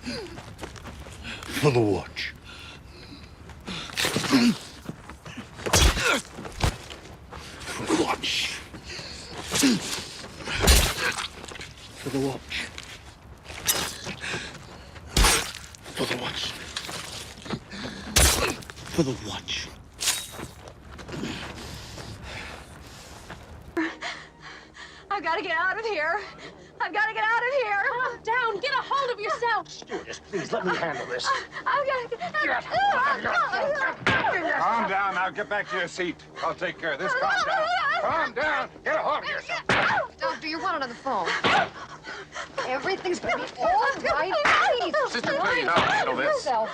For the watch. For the watch. For the watch. For the watch. For the watch. I've got to get out of here. I've got to get out of here. Calm down. Get a hold of yourself. Stewardess, please let me handle this. I've got to get Calm down. Now get back to your seat. I'll take care of this. Calm down. Calm down. Get a hold of yourself. Doctor, you're wanted on the phone. Everything's gonna be all right. Please. Sister, please, I'll handle this. Yourself.